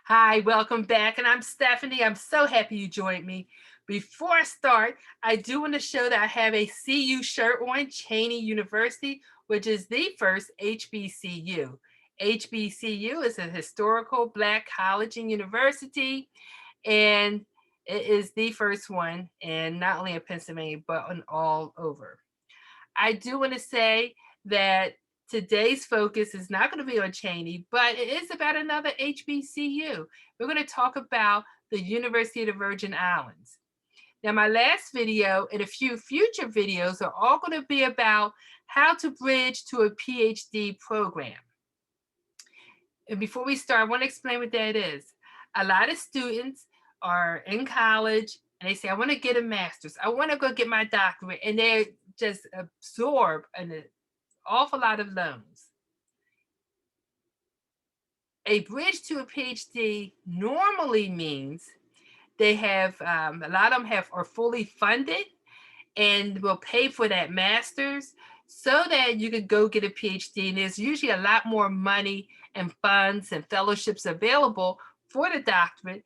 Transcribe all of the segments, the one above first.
Hi, welcome back. And I'm Stephanie. I'm so happy you joined me. Before I start, I do want to show that I have a CU shirt on, Cheney University, which is the first HBCU. HBCU is a historical Black college and university, and it is the first one, and not only in Pennsylvania, but on all over. I do want to say that today's focus is not going to be on Cheney, but it is about another HBCU. We're going to talk about the University of the Virgin Islands. Now, my last video and a few future videos are all going to be about how to bridge to a PhD program. And before we start, I want to explain what that is. A lot of students are in college and they say, I want to get a master's. I want to go get my doctorate. And they just absorb an awful lot of loans. A bridge to a PhD normally means they have, a lot of them are fully funded and will pay for that master's so that you could go get a PhD. And there's usually a lot more money and funds and fellowships available for the doctorate,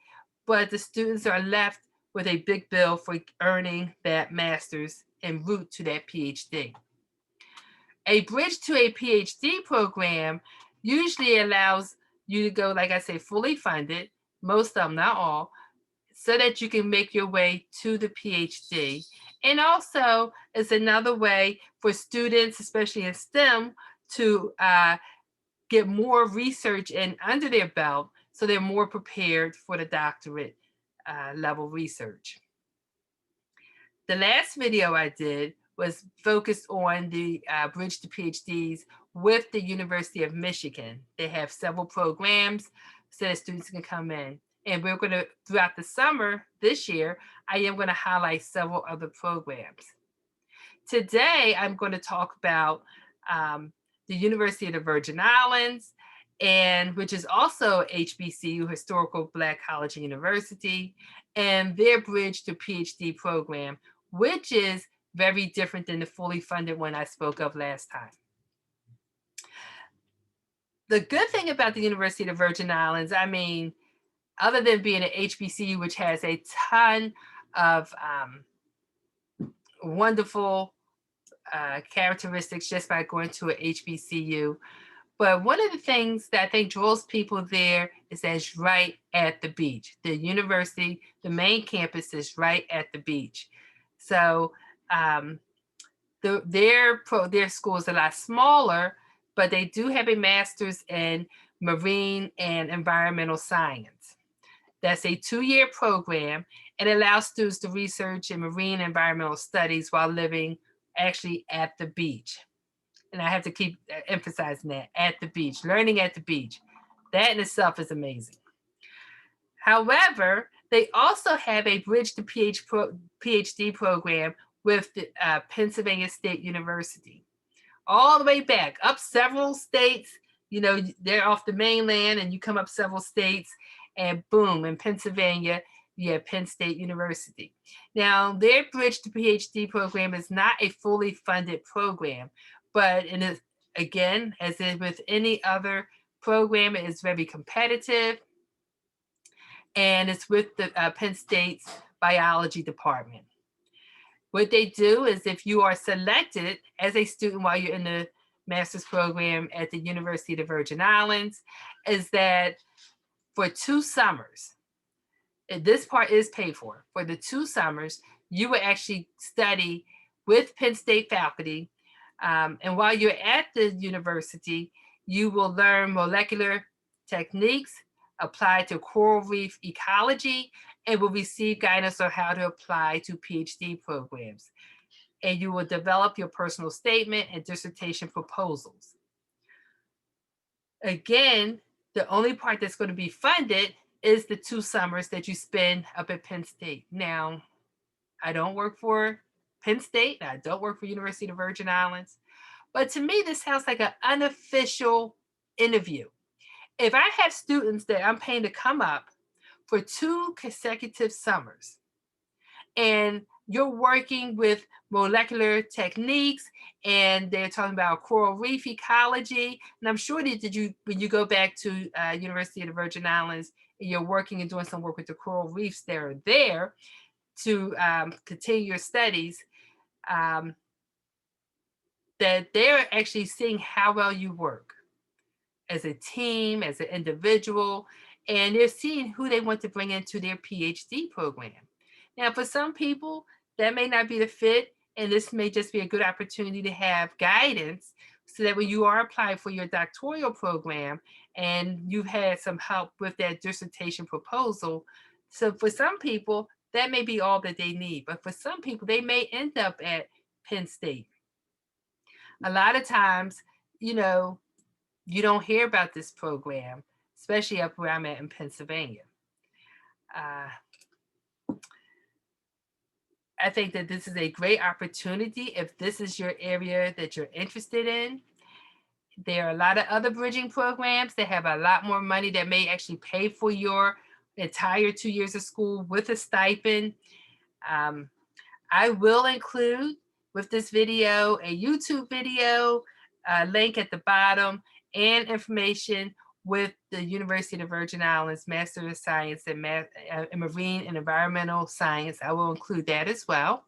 but the students are left with a big bill for earning that master's en route to that PhD. A bridge to a PhD program usually allows you to go, like I say, fully funded, most of them, not all, so that you can make your way to the PhD. And also, it's another way for students, especially in STEM, to get more research in under their belt so they're more prepared for the doctorate level research. The last video I did was focused on the bridge to PhDs with the University of Michigan. They have several programs so that students can come in. And we're going to, throughout the summer this year, I am going to highlight several other programs. Today, I'm going to talk about the University of the Virgin Islands, and which is also HBCU, Historical Black College and University, and their bridge to PhD program, which is very different than the fully funded one I spoke of last time. The good thing about the University of the Virgin Islands, I mean, other than being an HBCU, which has a ton of wonderful characteristics just by going to a HBCU, but one of the things that I think draws people there is that it's right at the beach. The university, the main campus is right at the beach. So their school is a lot smaller, but they do have a master's in marine and environmental science. That's a 2-year program and allows students to research in marine and environmental studies while living actually at the beach. And I have to keep emphasizing that, at the beach, learning at the beach. That in itself is amazing. However, they also have a Bridge to PhD program with the Pennsylvania State University. All the way back, up several states, you know, they're off the mainland and you come up several states and boom, in Pennsylvania, you have Penn State University. Now, their Bridge to PhD program is not a fully funded program, but again, as with any other program, it is very competitive, and it's with the Penn State's biology department. What they do is if you are selected as a student while you're in the master's program at the University of the Virgin Islands, is that for 2 summers, this part is paid for the 2 summers, you will actually study with Penn State faculty. And while you're at the university, you will learn molecular techniques applied to coral reef ecology and will receive guidance on how to apply to PhD programs. And you will develop your personal statement and dissertation proposals. Again, the only part that's going to be funded is the 2 summers that you spend up at Penn State. Now, I don't work for Penn State. I don't work for University of the Virgin Islands. But to me, this sounds like an unofficial interview. If I have students that I'm paying to come up for 2 consecutive summers, and you're working with molecular techniques, and they're talking about coral reef ecology. And I'm sure that you, when you go back to University of the Virgin Islands, and you're working and doing some work with the coral reefs that are there to continue your studies, um, that they're actually seeing how well you work as a team, as an individual, and they're seeing who they want to bring into their PhD program. Now, for some people, that may not be the fit, and this may just be a good opportunity to have guidance so that when you are applying for your doctoral program and you've had some help with that dissertation proposal. So for some people, that may be all that they need. But for some people, they may end up at Penn State. A lot of times, you know, you don't hear about this program, especially up where I'm at in Pennsylvania. Uh, I think that this is a great opportunity if this is your area that you're interested in. There are a lot of other bridging programs that have a lot more money that may actually pay for your entire 2 years of school with a stipend. Um, I will include with this video a YouTube video, a link at the bottom, and information with the University of the Virgin Islands Master of Science in Marine and Environmental Science. I will include that as well.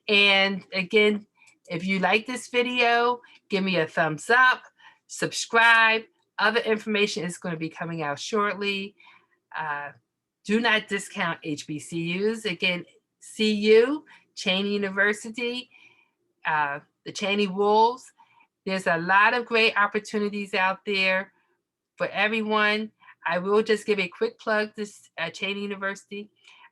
And again, if you like this video, give me a thumbs up, subscribe. Other information is going to be coming out shortly. Do not discount HBCUs. Again, CU, Cheyney University, the Cheyney Wolves. There's a lot of great opportunities out there for everyone. I will just give a quick plug to Cheyney University.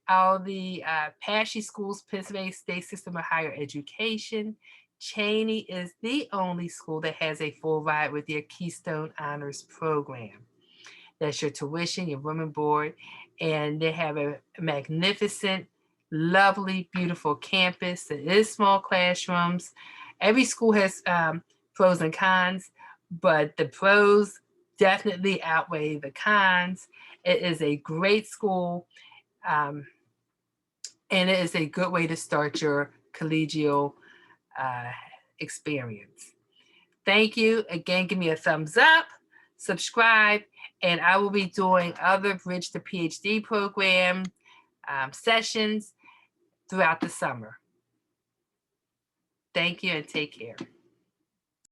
All the PhD schools, Pennsylvania State System of Higher Education. Cheyney is the only school that has a full ride with their Keystone Honors Program. That's your tuition, your room and board, and they have a magnificent, lovely, beautiful campus. It is small classrooms. Every school has pros and cons, but the pros definitely outweigh the cons. It is a great school, and it is a good way to start your collegial experience. Thank you. Again, give me a thumbs up, subscribe, and I will be doing other Bridge to PhD program sessions throughout the summer. Thank you and take care.